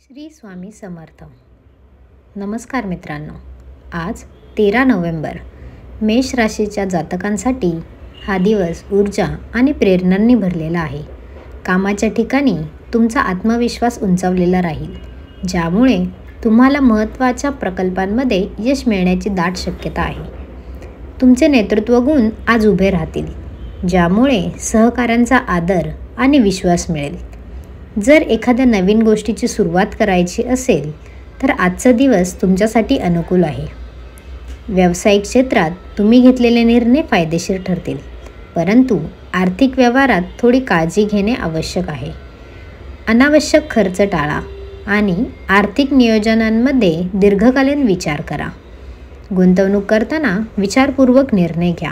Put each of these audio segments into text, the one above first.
श्री स्वामी समर्थ. नमस्कार मित्रांनो. आज 13 नोव्हेंबर मेष राशीच्या जातकांसाठी हा दिवस ऊर्जा आणि प्रेरणांनी भरलेला आहे. कामाच्या ठिकाणी तुमचा आत्मविश्वास उंचावलेला राहील, ज्यामुळे तुम्हाला महत्त्वाच्या प्रकल्पांमध्ये यश मिळण्याची दाट शक्यता आहे. तुमचे नेतृत्व गुण आज उभे राहतील, ज्यामुळे सहकाऱ्यांचा आदर आणि विश्वास मिळेल. जर एखाद्या नवीन गोष्टीची सुरुवात करायची असेल तर आजचा दिवस तुमच्यासाठी अनुकूल आहे. व्यावसायिक क्षेत्रात तुम्ही घेतलेले निर्णय फायदेशीर ठरतील, परंतु आर्थिक व्यवहारात थोडी काळजी घेणे आवश्यक आहे. अनावश्यक खर्च टाळा आणि आर्थिक नियोजनांमध्ये दीर्घकालीन विचार करा. गुंतवणूक करताना विचारपूर्वक निर्णय घ्या.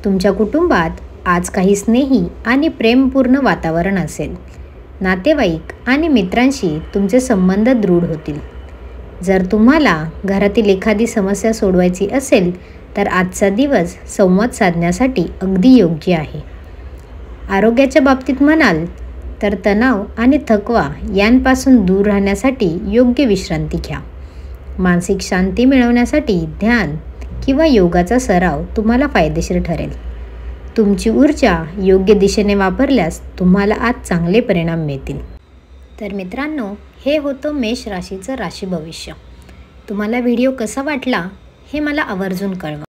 तुमच्या कुटुंबात आज काही स्नेही आणि प्रेमपूर्ण वातावरण असेल. नातेवाईक आणि मित्रांशी तुमचे संबंध दृढ होतील. जर तुम्हाला घरातील एखादी समस्या सोडवायची असेल तर आजचा दिवस संवाद साधण्यासाठी अगदी योग्य आहे. आरोग्याच्या बाबतीत म्हणाल तर तणाव आणि थकवा यांपासून दूर राहण्यासाठी योग्य विश्रांती घ्या. मानसिक शांती मिळवण्यासाठी ध्यान किंवा योगाचा सराव तुम्हाला फायदेशीर ठरेल. तुमची ऊर्जा योग्य दिशेने वापरल्यास तुम्हाला आज चांगले परिणाम मिळतील. तर मित्रांनो, हे होतं मेष राशीचं राशी भविष्य. तुम्हाला व्हिडिओ कसा वाटला हे मला आवर्जून कळवा.